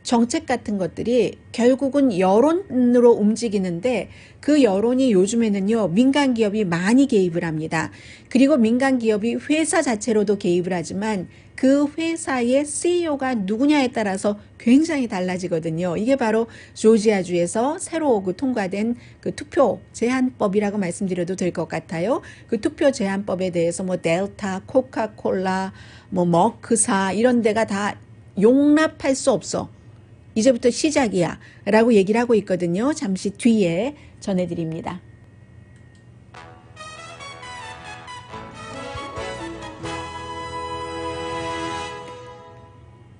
정책 같은 것들이 결국은 여론으로 움직이는데, 그 여론이 요즘에는요 민간 기업이 많이 개입을 합니다. 그리고 민간 기업이 회사 자체로도 개입을 하지만 그 회사의 CEO가 누구냐에 따라서 굉장히 달라지거든요. 이게 바로 조지아주에서 새로 통과된 그 투표 제한법이라고 말씀드려도 될 것 같아요. 그 투표 제한법에 대해서 델타, 코카콜라, 머크사 이런 데가 다 용납할 수 없어. 이제부터 시작이야 라고 얘기를 하고 있거든요. 잠시 뒤에 전해드립니다.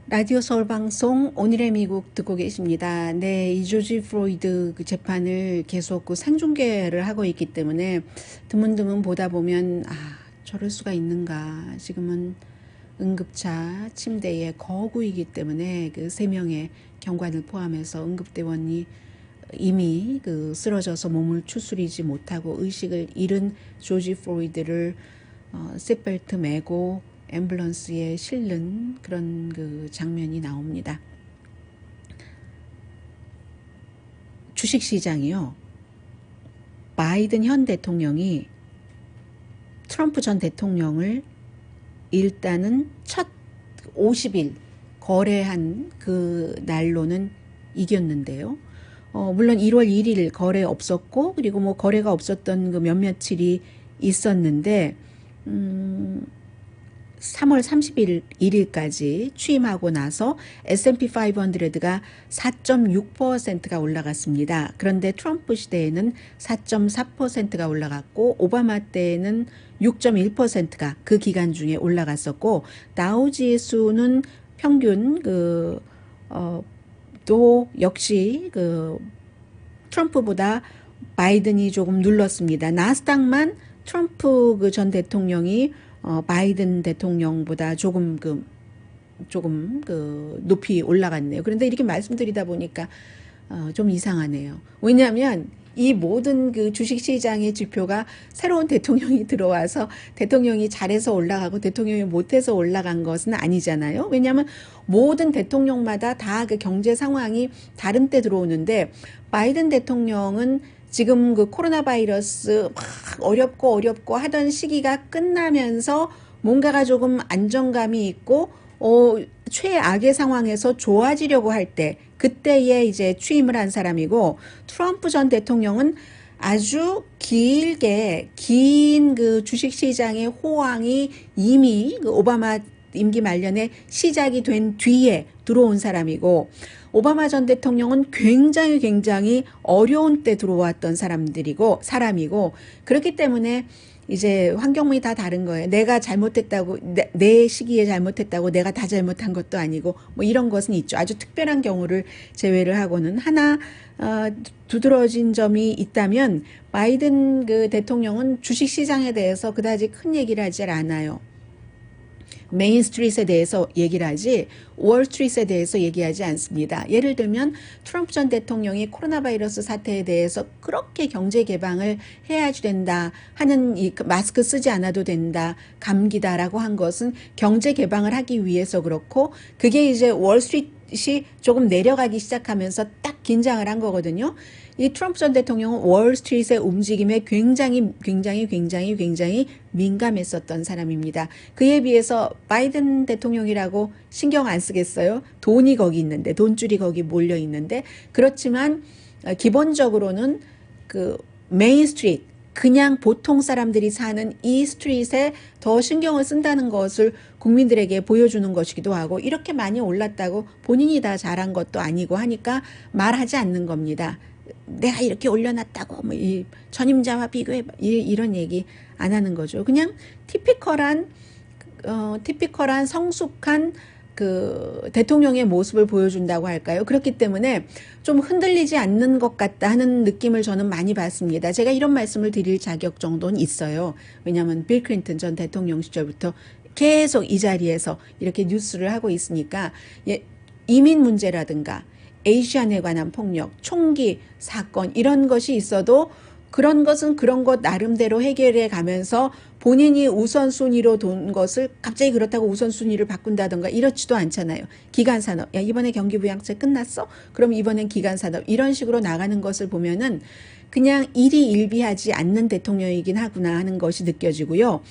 라디오 서울 방송 오늘의 미국 듣고 계십니다. 네, 이 조지 플로이드 그 재판을 계속 생중계를 하고 있기 때문에 드문드문 보다 보면 저럴 수가 있는가. 지금은 응급차 침대에 거구이기 때문에 그 3명의 경관을 포함해서 응급대원이 이미 쓰러져서 몸을 추스리지 못하고 의식을 잃은 조지 플로이드를 쇳벨트 메고 앰뷸런스에 실는 그런 그 장면이 나옵니다. 주식시장이요. 바이든 현 대통령이 트럼프 전 대통령을 일단은 첫 50일 거래한 그 날로는 이겼는데요. 물론 1월 1일 거래 없었고, 그리고 거래가 없었던 그 몇몇일이 있었는데, 3월 31일까지 취임하고 나서 S&P 500가 4.6%가 올라갔습니다. 그런데 트럼프 시대에는 4.4%가 올라갔고, 오바마 때에는 6.1%가 그 기간 중에 올라갔었고, 다우지수는 평균 또 역시 트럼프보다 바이든이 조금 눌렀습니다. 나스닥만 트럼프 전 대통령이 바이든 대통령보다 조금 높이 올라갔네요. 그런데 이렇게 말씀드리다 보니까 좀 이상하네요. 왜냐하면 이 모든 그 주식시장의 지표가 새로운 대통령이 들어와서 대통령이 잘해서 올라가고 대통령이 못해서 올라간 것은 아니잖아요. 왜냐하면 모든 대통령마다 다 그 경제 상황이 다른 때 들어오는데, 바이든 대통령은 지금 그 코로나 바이러스 막 어렵고 하던 시기가 끝나면서 뭔가가 조금 안정감이 있고 최악의 상황에서 좋아지려고 할 때 그때에 이제 취임을 한 사람이고, 트럼프 전 대통령은 아주 길게 긴 그 주식시장의 호황이 이미 그 오바마 임기 말년에 시작이 된 뒤에 들어온 사람이고, 오바마 전 대통령은 굉장히 어려운 때 들어왔던 사람이고, 그렇기 때문에 이제 환경문이 다 다른 거예요. 내가 잘못했다고, 내 시기에 잘못했다고 내가 다 잘못한 것도 아니고, 뭐 이런 것은 있죠. 아주 특별한 경우를 제외를 하고는. 하나 두드러진 점이 있다면, 바이든 그 대통령은 주식시장에 대해서 그다지 큰 얘기를 하질 않아요. 메인스트리트에 대해서 얘기를 하지 월스트리트에 대해서 얘기하지 않습니다. 예를 들면 트럼프 전 대통령이 코로나 바이러스 사태에 대해서 그렇게 경제 개방을 해야지 된다 하는, 이 마스크 쓰지 않아도 된다, 감기다라고 한 것은 경제 개방을 하기 위해서 그렇고, 그게 이제 월스트리트이 조금 내려가기 시작하면서 딱 긴장을 한 거거든요. 이 트럼프 전 대통령은 월스트리트의 움직임에 굉장히 민감했었던 사람입니다. 그에 비해서 바이든 대통령이라고 신경 안 쓰겠어요? 돈이 거기 있는데, 돈줄이 거기 몰려 있는데. 그렇지만 기본적으로는 그 메인 스트리트, 그냥 보통 사람들이 사는 이 스트릿에 더 신경을 쓴다는 것을 국민들에게 보여주는 것이기도 하고, 이렇게 많이 올랐다고 본인이 다 잘한 것도 아니고 하니까 말하지 않는 겁니다. 내가 이렇게 올려놨다고 뭐 이 전임자와 비교해 이런 얘기 안 하는 거죠. 그냥 티피컬한 성숙한 그 대통령의 모습을 보여준다고 할까요? 그렇기 때문에 좀 흔들리지 않는 것 같다 하는 느낌을 저는 많이 받습니다. 제가 이런 말씀을 드릴 자격 정도는 있어요. 왜냐하면 빌 클린턴 전 대통령 시절부터 계속 이 자리에서 이렇게 뉴스를 하고 있으니까, 이민 문제라든가 아시안에 관한 폭력, 총기 사건 이런 것이 있어도 그런 것은 그런 것 나름대로 해결해 가면서 본인이 우선순위로 둔 것을 갑자기 그렇다고 우선순위를 바꾼다던가 이렇지도 않잖아요. 기간산업, 야 이번에 경기부양책 끝났어? 그럼 이번엔 기간산업, 이런 식으로 나가는 것을 보면은 그냥 일희일비하지 않는 대통령이긴 하구나 하는 것이 느껴지고요.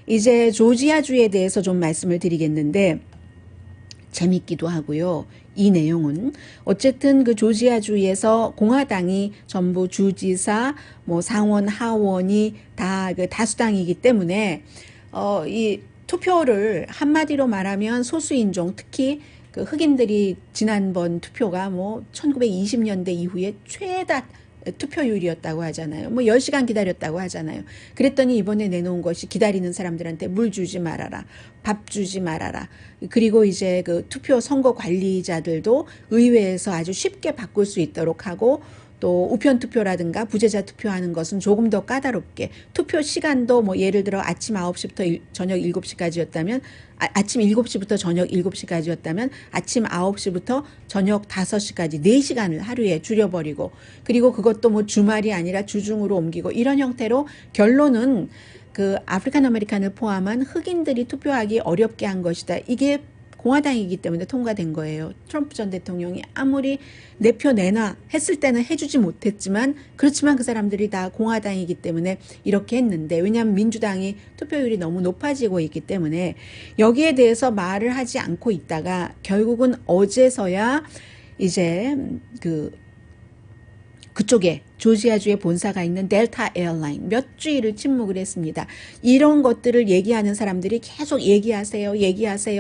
이제 조지아주에 대해서 좀 말씀을 드리겠는데, 재밌기도 하고요. 이 내용은 어쨌든 그 조지아주에서 공화당이 전부 주지사, 뭐 상원, 하원이 다 그 다수당이기 때문에 이 투표를 한마디로 말하면 소수인종, 특히 그 흑인들이 지난번 투표가 뭐 1920년대 이후에 최다 투표율이었다고 하잖아요. 뭐 10시간 기다렸다고 하잖아요. 그랬더니 이번에 내놓은 것이 기다리는 사람들한테 물 주지 말아라, 밥 주지 말아라. 그리고 이제 그 투표 선거 관리자들도 의회에서 아주 쉽게 바꿀 수 있도록 하고, 또 우편 투표라든가 부재자 투표하는 것은 조금 더 까다롭게, 투표 시간도 뭐 예를 들어 아침 9시부터 저녁 7시까지였다면 아침 7시부터 저녁 7시까지였다면 아침 9시부터 저녁 5시까지 4시간을 하루에 줄여버리고, 그리고 그것도 뭐 주말이 아니라 주중으로 옮기고, 이런 형태로 결론은 그 아프리칸 아메리칸을 포함한 흑인들이 투표하기 어렵게 한 것이다. 이게 공화당이기 때문에 통과된 거예요. 트럼프 전 대통령이 아무리 내 표 내놔 했을 때는 해주지 못했지만, 그렇지만 그 사람들이 다 공화당이기 때문에 이렇게 했는데, 왜냐하면 민주당이 투표율이 너무 높아지고 있기 때문에 여기에 대해서 말을 하지 않고 있다가 결국은 어제서야 이제 그쪽에 조지아주에 본사가 있는 델타 에어라인 몇 주일을 침묵을 했습니다. 이런 것들을 얘기하는 사람들이 계속 얘기하세요.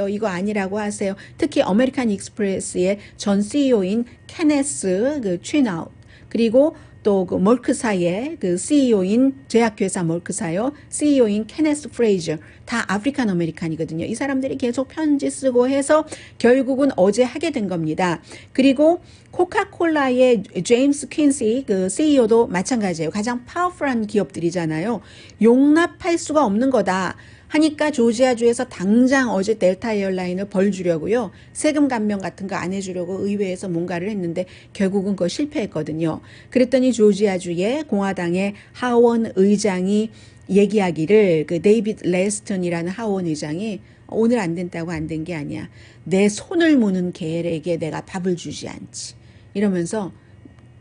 이거 아니라고 하세요. 특히 아메리칸 익스프레스의 전 CEO인 케네스 그 취나웃, 그리고 또 그 멀크사의 그 CEO인, 제약회사 멀크사요, CEO인 케네스 프레이저, 다 아프리칸 아메리칸이거든요. 이 사람들이 계속 편지 쓰고 해서 결국은 어제 하게 된 겁니다. 그리고 코카콜라의 제임스 퀸시 그 CEO도 마찬가지예요. 가장 파워풀한 기업들이잖아요. 용납할 수가 없는 거다 하니까 조지아주에서 당장 어제 델타 에어라인을 벌 주려고요. 세금 감면 같은 거 안 해주려고 의회에서 뭔가를 했는데 결국은 그거 실패했거든요. 그랬더니 조지아주의 공화당의 하원 의장이 얘기하기를, 그 데이비드 레스턴이라는 하원 의장이 오늘 안 된다고 안 된 게 아니야. 내 손을 무는 개에게 내가 밥을 주지 않지. 이러면서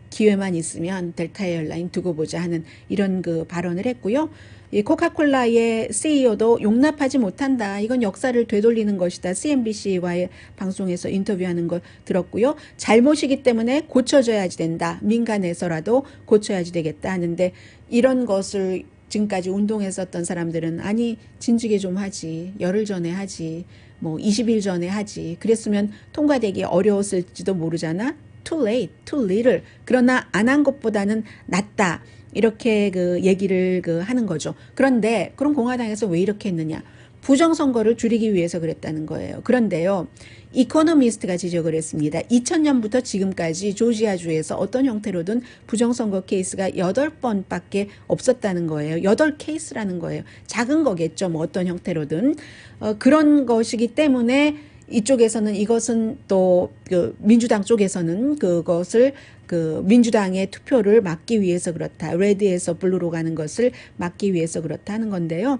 기회만 있으면 델타 에어라인 두고 보자 하는 이런 그 발언을 했고요. 이 코카콜라의 CEO도 용납하지 못한다. 이건 역사를 되돌리는 것이다. CNBC와의 방송에서 인터뷰하는 걸 들었고요. 잘못이기 때문에 고쳐져야지 된다. 민간에서라도 고쳐야지 되겠다 하는데 이런 것을 지금까지 운동했었던 사람들은 아니 진즉에 좀 하지. 열흘 전에 하지. 뭐 20일 전에 하지. 그랬으면 통과되기 어려웠을지도 모르잖아. Too late, too little. 그러나 안 한 것보다는 낫다. 이렇게 그 얘기를 하는 거죠. 그런데 그럼 공화당에서 왜 이렇게 했느냐? 부정선거를 줄이기 위해서 그랬다는 거예요. 그런데요, 이코노미스트가 지적을 했습니다. 2000년부터 지금까지 조지아주에서 어떤 형태로든 부정선거 케이스가 8번밖에 없었다는 거예요. 8케이스라는 거예요. 작은 거겠죠. 뭐 어떤 형태로든. 그런 것이기 때문에 이쪽에서는 이것은 또 그 민주당 쪽에서는 그것을 그 민주당의 투표를 막기 위해서 그렇다. 레드에서 블루로 가는 것을 막기 위해서 그렇다 하는 건데요.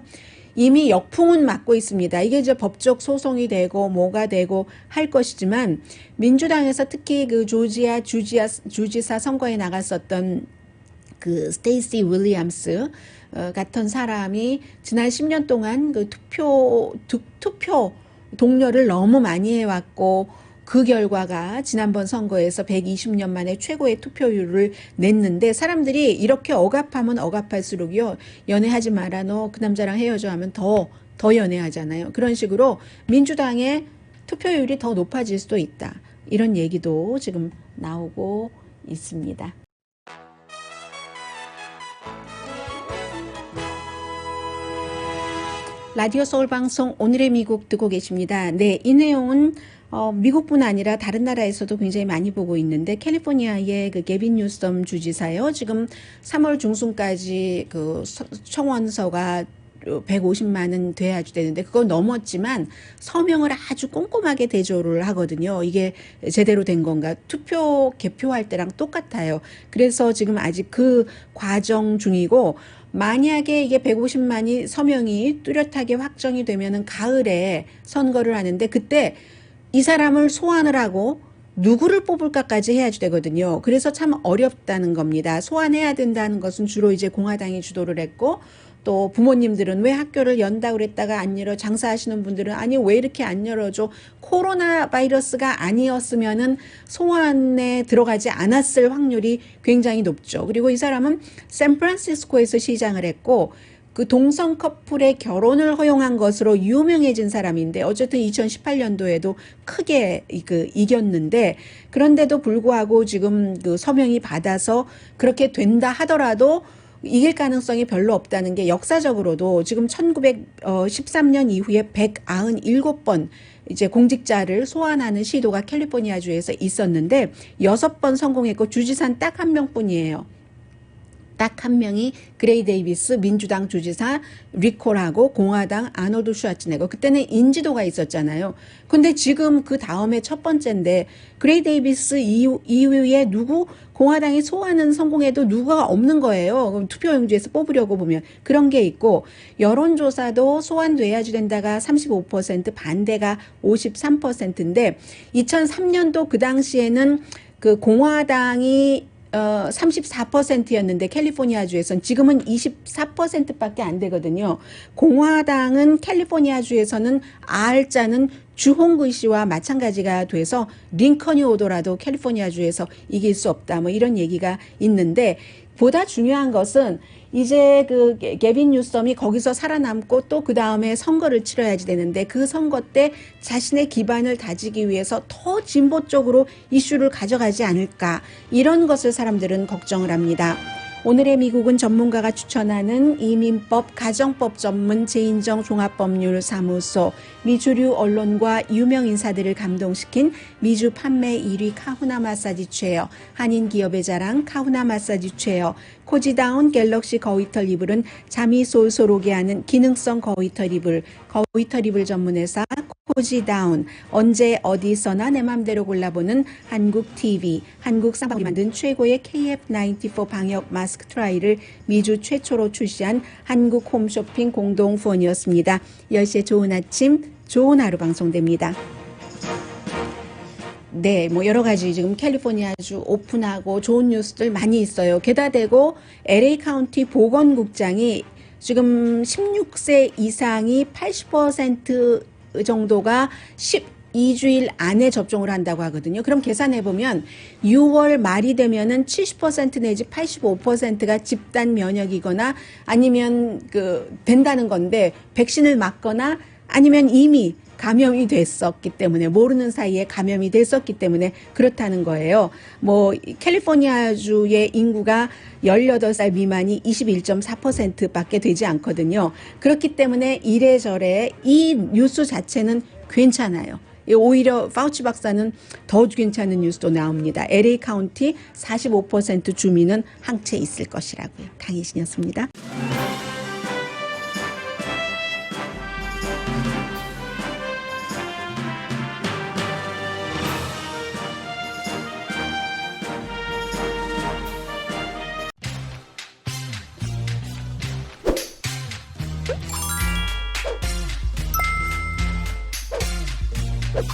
이미 역풍은 맞고 있습니다. 이게 이제 법적 소송이 되고 뭐가 되고 할 것이지만 민주당에서 특히 그 조지아 주지사 선거에 나갔었던 그 스테이시 윌리엄스 같은 사람이 지난 10년 동안 그 투표 동료를 너무 많이 해왔고 그 결과가 지난번 선거에서 120년 만에 최고의 투표율을 냈는데 사람들이 이렇게 억압하면 억압할수록요 연애하지 마라 너 그 남자랑 헤어져 하면 더 연애하잖아요. 그런 식으로 민주당의 투표율이 더 높아질 수도 있다. 이런 얘기도 지금 나오고 있습니다. 라디오 서울 방송 오늘의 미국 듣고 계십니다. 네, 이 내용은 미국뿐 아니라 다른 나라에서도 굉장히 많이 보고 있는데 캘리포니아의 그 게빈 뉴섬 주지사요. 지금 3월 중순까지 그 청원서가 150만은 돼야지 되는데 그거 넘었지만 서명을 아주 꼼꼼하게 대조를 하거든요. 이게 제대로 된 건가? 개표할 때랑 똑같아요. 그래서 지금 아직 그 과정 중이고 만약에 이게 150만이 서명이 뚜렷하게 확정이 되면은 가을에 선거를 하는데 그때 이 사람을 소환을 하고 누구를 뽑을까까지 해야지 되거든요. 그래서 참 어렵다는 겁니다. 소환해야 된다는 것은 주로 이제 공화당이 주도를 했고 또 부모님들은 왜 학교를 연다고 그랬다가 안 열어 장사하시는 분들은 아니 왜 이렇게 안 열어줘 코로나 바이러스가 아니었으면은 소환에 들어가지 않았을 확률이 굉장히 높죠. 그리고 이 사람은 샌프란시스코에서 시장을 했고 그 동성 커플의 결혼을 허용한 것으로 유명해진 사람인데 어쨌든 2018년도에도 크게 이겼는데 그런데도 불구하고 지금 그 서명이 받아서 그렇게 된다 하더라도 이길 가능성이 별로 없다는 게 역사적으로도 지금 1913년 이후에 197번 이제 공직자를 소환하는 시도가 캘리포니아주에서 있었는데 6번 성공했고 주지사는 딱 한 명뿐이에요. 딱 한 명이 그레이 데이비스 민주당 주지사 리콜하고 공화당 아놀드 슈와츠네거 그때는 인지도가 있었잖아요. 근데 지금 그 다음에 첫 번째인데 그레이 데이비스 이후에 누구 공화당이 소환은 성공해도 누가 없는 거예요. 그럼 투표용지에서 뽑으려고 보면 그런 게 있고 여론조사도 소환돼야지 된다가 35% 반대가 53%인데 2003년도 그 당시에는 그 공화당이 34%였는데 캘리포니아주에서는 지금은 24%밖에 안 되거든요. 공화당은 캘리포니아주에서는 R자는 주홍글 씨와 마찬가지가 돼서 링컨이 오더라도 캘리포니아주에서 이길 수 없다. 뭐 이런 얘기가 있는데 보다 중요한 것은 이제 그 게빈 뉴섬이 거기서 살아남고 또 그 다음에 선거를 치러야지 되는데 그 선거 때 자신의 기반을 다지기 위해서 더 진보 쪽으로 이슈를 가져가지 않을까 이런 것을 사람들은 걱정을 합니다. 오늘의 미국은 전문가가 추천하는 이민법, 가정법 전문 제인정 종합법률사무소, 미주류 언론과 유명 인사들을 감동시킨 미주 판매 1위 카후나 마사지 체어, 한인 기업의 자랑 카후나 마사지 체어, 코지다운 갤럭시 거위털 이불은 잠이 솔솔 오게 하는 기능성 거위털 이불, 거위털 이불 전문회사 코지다운, 언제 어디서나 내 맘대로 골라보는 한국 TV, 한국 쌍방울이 만든 최고의 KF94 방역 마스크 트라이를 미주 최초로 출시한 한국 홈쇼핑 공동 후원이었습니다. 10시에 좋은 아침, 좋은 하루 방송됩니다. 네, 뭐 여러 가지 지금 캘리포니아주 오픈하고 좋은 뉴스들 많이 있어요. 게다 대고 LA 카운티 보건국장이 지금 16세 이상이 80% 정도가 12주일 안에 접종을 한다고 하거든요. 그럼 계산해보면 6월 말이 되면은 70% 내지 85%가 집단 면역이거나 아니면 된다는 건데 백신을 맞거나 아니면 이미 감염이 됐었기 때문에 모르는 사이에 감염이 됐었기 때문에 그렇다는 거예요. 캘리포니아주의 인구가 18살 미만이 21.4%밖에 되지 않거든요. 그렇기 때문에 이래저래 이 뉴스 자체는 괜찮아요. 오히려 파우치 박사는 더 괜찮은 뉴스도 나옵니다. LA 카운티 45% 주민은 항체 있을 것이라고요. 강희신이었습니다. 네.